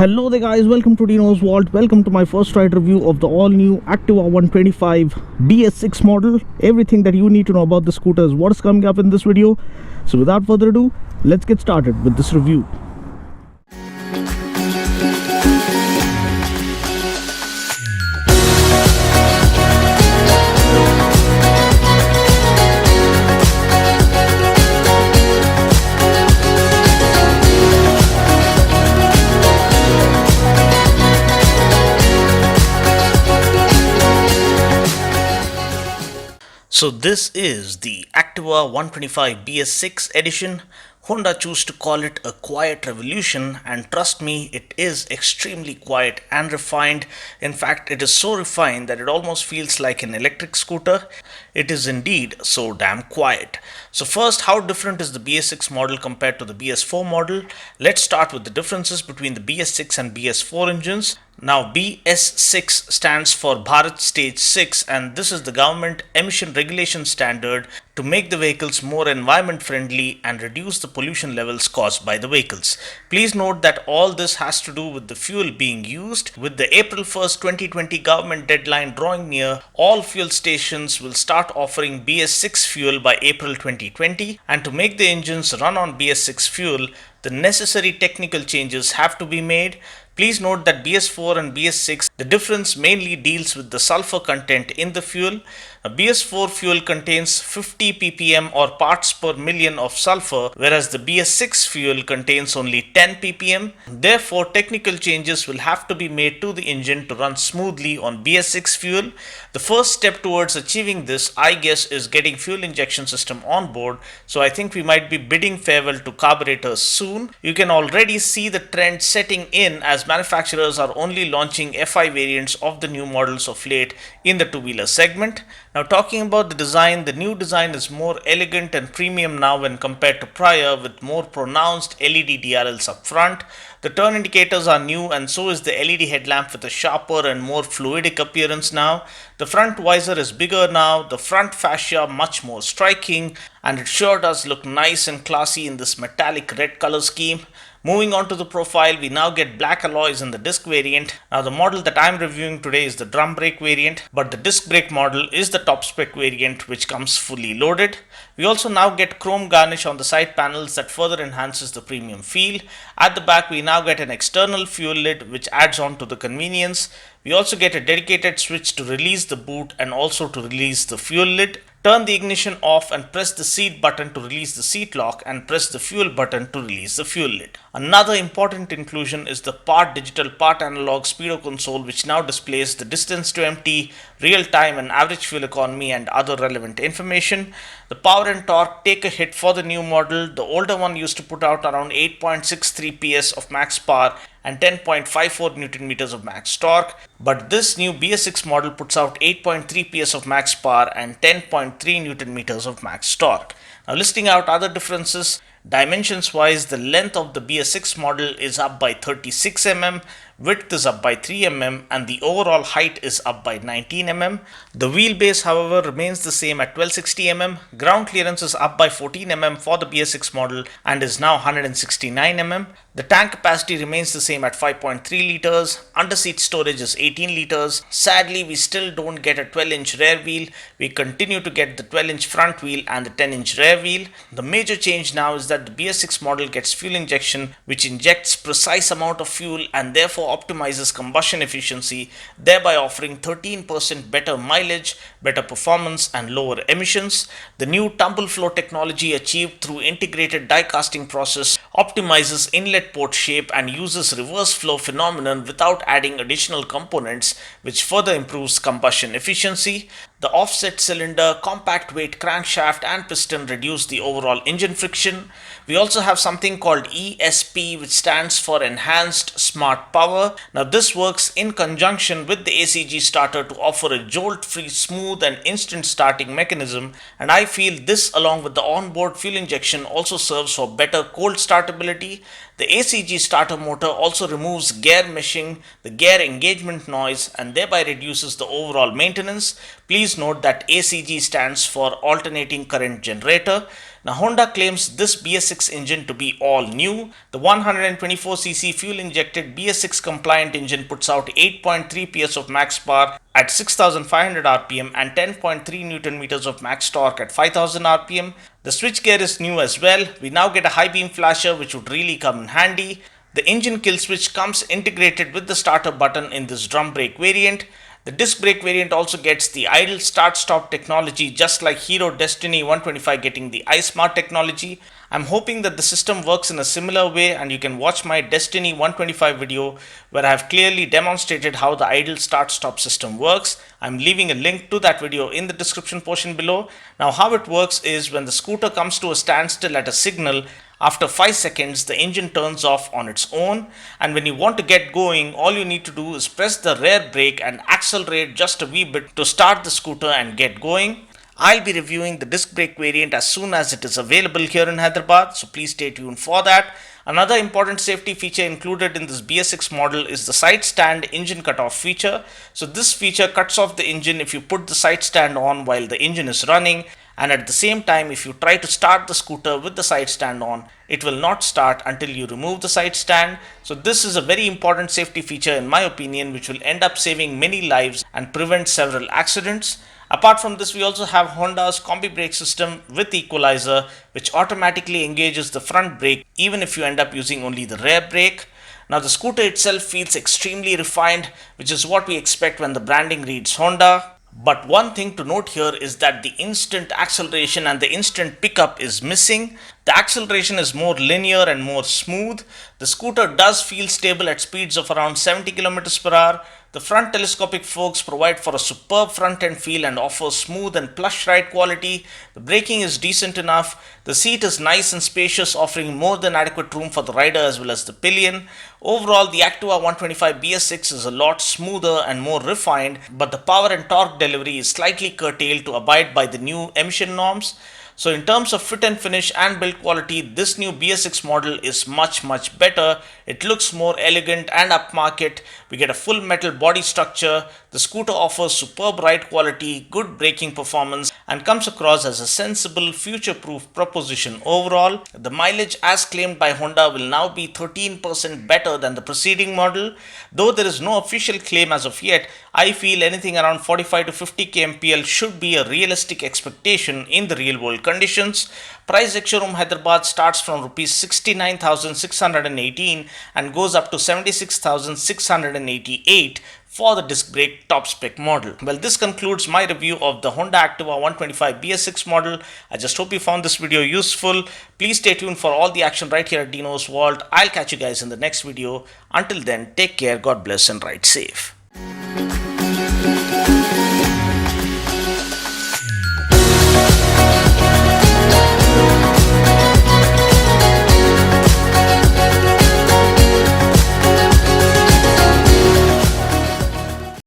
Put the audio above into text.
Hello there guys, welcome to Dino's Vault. Welcome to my first ride review of the all new Activa 125 BS6 model. Everything that you need to know about the scooter is what is coming up in this video. So without further ado, let's get started with this review. So this is the Activa 125 BS6 edition. Honda chose to call it a quiet revolution, and trust me, it is extremely quiet and refined. In fact, it is so refined that it almost feels like an electric scooter. It is indeed so damn quiet. So first, how different is the BS6 model compared to the BS4 model? Let's start with the differences between the BS6 and BS4 engines. Now BS6 stands for Bharat Stage 6, and this is the government emission regulation standard to make the vehicles more environment friendly and reduce the pollution levels caused by the vehicles. Please note that all this has to do with the fuel being used. With the April 1st 2020 government deadline drawing near, all fuel stations will start offering BS6 fuel by April 2020, and to make the engines run on BS6 fuel, the necessary technical changes have to be made. Please note that BS4 and BS6, the difference mainly deals with the sulfur content in the fuel. A BS4 fuel contains 50 ppm or parts per million of sulfur, whereas the BS6 fuel contains only 10 ppm. Therefore, technical changes will have to be made to the engine to run smoothly on BS6 fuel. The first step towards achieving this, I guess, is getting fuel injection system on board. So I think we might be bidding farewell to carburetors soon. You can already see the trend setting in as manufacturers are only launching FI variants of the new models of late in the two-wheeler segment. Now, talking about the design, the new design is more elegant and premium now when compared to prior, with more pronounced LED DRLs up front. The turn indicators are new, and so is the LED headlamp with a sharper and more fluidic appearance now. The front visor is bigger now, the front fascia much more striking, and it sure does look nice and classy in this metallic red color scheme. Moving on to the profile, we now get black alloys in the disc variant. Now the model that I am reviewing today is the drum brake variant, but the disc brake model is the top spec variant, which comes fully loaded. We also now get chrome garnish on the side panels that further enhances the premium feel. At the back, we now get an external fuel lid, which adds on to the convenience. We also get a dedicated switch to release the boot and also to release the fuel lid. Turn the ignition off and press the seat button to release the seat lock, and press the fuel button to release the fuel lid. Another important inclusion is the part digital, part analog Speedo Console, which now displays the distance to empty, real time and average fuel economy, and other relevant information. The power and torque take a hit for the new model. The older one used to put out around 8.63 PS of max power and 10.54 Newton meters of max torque, but this new BS6 model puts out 8.3 PS of max power and 10.3 Newton meters of max torque. Now, listing out other differences, dimensions wise, the length of the BS6 model is up by 36 mm, width is up by 3 mm, and the overall height is up by 19 mm. The wheelbase, however, remains the same at 1260 mm. Ground clearance is up by 14 mm for the BS6 model and is now 169 mm. The tank capacity remains the same at 5.3 liters. Underseat storage is 18 liters. Sadly, we still don't get a 12-inch rear wheel. We continue to get the 12-inch front wheel and the 10-inch rear wheel. The major change now is that the BS6 model gets fuel injection, which injects precise amount of fuel and therefore optimizes combustion efficiency, thereby offering 13% better mileage, better performance and lower emissions. The new tumble flow technology achieved through integrated die casting process optimizes inlet port shape and uses reverse flow phenomenon without adding additional components, which further improves combustion efficiency. The offset cylinder, compact weight crankshaft and piston reduce the overall engine friction. We also have something called ESP, which stands for Enhanced Smart Power. Now this works in conjunction with the ACG starter to offer a jolt-free, smooth and instant starting mechanism, and I feel this along with the onboard fuel injection also serves for better cold startability. The ACG starter motor also removes gear meshing, the gear engagement noise, and thereby reduces the overall maintenance. Please note that ACG stands for Alternating Current Generator. Now Honda claims this BS6 engine to be all new. The 124cc fuel injected BS6 compliant engine puts out 8.3 PS of max power at 6500 rpm and 10.3 Newton meters of max torque at 5000 rpm. The switchgear is new as well. We now get a high beam flasher which would really come in handy. The engine kill switch comes integrated with the starter button in this drum brake variant. The disc brake variant also gets the idle start stop technology, just like Hero Destiny 125 getting the iSmart technology. I'm hoping that the system works in a similar way, and you can watch my Destiny 125 video where I have clearly demonstrated how the idle start stop system works. I'm leaving a link to that video in the description portion below. Now how it works is when the scooter comes to a standstill at a signal, after 5 seconds, the engine turns off on its own, and when you want to get going, all you need to do is press the rear brake and accelerate just a wee bit to start the scooter and get going. I'll be reviewing the disc brake variant as soon as it is available here in Hyderabad, so please stay tuned for that. Another important safety feature included in this BS6 model is the Sidestand engine cutoff feature. So this feature cuts off the engine if you put the Sidestand on while the engine is running, and at the same time if you try to start the scooter with the Sidestand on, it will not start until you remove the Sidestand. So this is a very important safety feature in my opinion, which will end up saving many lives and prevent several accidents. Apart from this, we also have Honda's Combi brake system with equalizer, which automatically engages the front brake even if you end up using only the rear brake. Now the scooter itself feels extremely refined, which is what we expect when the branding reads Honda. But one thing to note here is that the instant acceleration and the instant pickup is missing. The acceleration is more linear and more smooth. The scooter does feel stable at speeds of around 70 km per hour. The front telescopic forks provide for a superb front end feel and offer smooth and plush ride quality. The braking is decent enough. The seat is nice and spacious, offering more than adequate room for the rider as well as the pillion. Overall, the Activa 125 BS6 is a lot smoother and more refined, but the power and torque delivery is slightly curtailed to abide by the new emission norms. So in terms of fit and finish and build quality, this new BS6 model is much better. It looks more elegant and upmarket. We get a full metal body structure. The scooter offers superb ride quality, good braking performance, and comes across as a sensible, future-proof proposition overall. The mileage as claimed by Honda will now be 13% better than the preceding model. Though there is no official claim as of yet, I feel anything around 45 to 50 kmpl should be a realistic expectation in the real world conditions. Price ex-showroom Hyderabad starts from Rs 69,618 and goes up to 76,688 for the disc brake top spec model. Well, this concludes my review of the Honda Activa 125 BS6 model. I just hope you found this video useful. Please stay tuned for all the action right here at Dino's Vault. I'll catch you guys in the next video. Until then, take care, God bless, and ride safe.